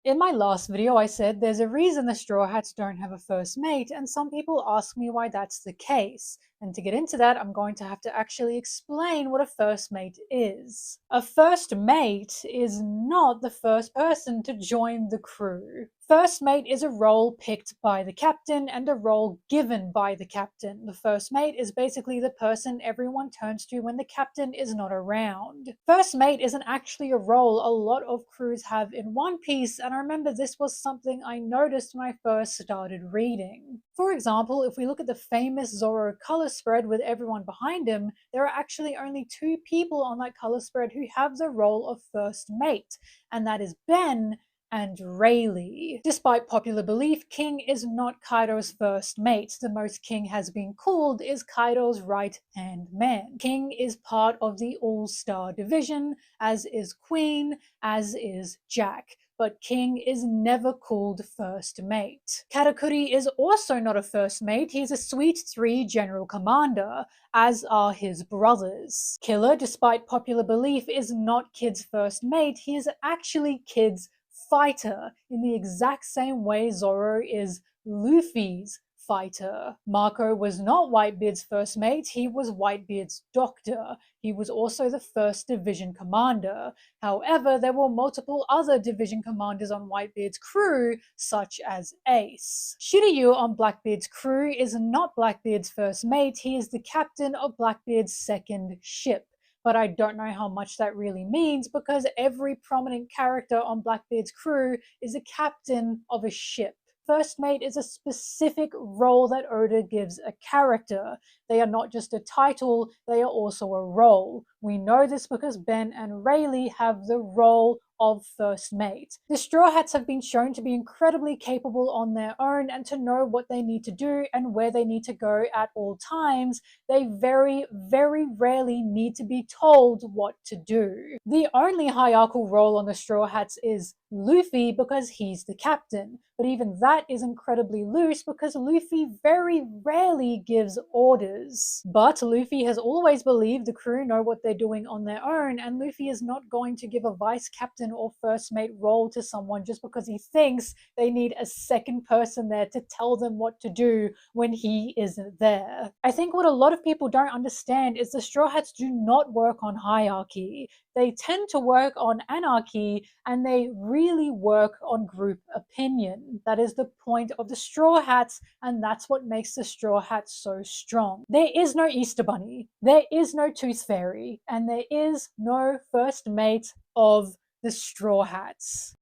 In my last video, I said there's a reason the Straw Hats don't have a first mate, and some people ask me why that's the case. And to get into that, I'm going to have to actually explain what a first mate is. A first mate is not the first person to join the crew. First mate is a role picked by the captain and a role given by the captain. The first mate is basically the person everyone turns to when the captain is not around. First mate isn't actually a role a lot of crews have in One Piece, and I remember this was something I noticed when I first started reading. For example, if we look at the famous Zoro color spread with everyone behind him, there are actually only two people on that color spread who have the role of first mate, and that is Ben and Rayleigh. Despite popular belief, King is not Kaido's first mate. The most King has been called is Kaido's right-hand man. King is part of the All-Star division, as is Queen, as is Jack. But King is never called first mate. Katakuri is also not a first mate, he's a Suite 3 general commander, as are his brothers. Killer, despite popular belief, is not Kid's first mate, he is actually Kid's fighter, in the exact same way Zoro is Luffy's fighter. Marco was not Whitebeard's first mate, he was Whitebeard's doctor. He was also the first division commander. However, there were multiple other division commanders on Whitebeard's crew, such as Ace. Shiryu on Blackbeard's crew is not Blackbeard's first mate, he is the captain of Blackbeard's second ship. But I don't know how much that really means because every prominent character on Blackbeard's crew is a captain of a ship. First mate is a specific role that Oda gives a character. They are not just a title, they are also a role. We know this because Ben and Rayleigh have the role of first mate. The Straw Hats have been shown to be incredibly capable on their own and to know what they need to do and where they need to go at all times. They very, very rarely need to be told what to do. The only hierarchical role on the Straw Hats is Luffy because he's the captain, but even that is incredibly loose because Luffy very rarely gives orders. But Luffy has always believed the crew know what they're doing on their own, and Luffy is not going to give a vice captain or first mate role to someone just because he thinks they need a second person there to tell them what to do when he isn't there. I think what a lot of people don't understand is the Straw Hats do not work on hierarchy. They tend to work on anarchy, and they really work on group opinion. That is the point of the Straw Hats, and that's what makes the Straw Hats so strong. There is no Easter Bunny, there is no Tooth Fairy, and there is no first mate of the Straw Hats.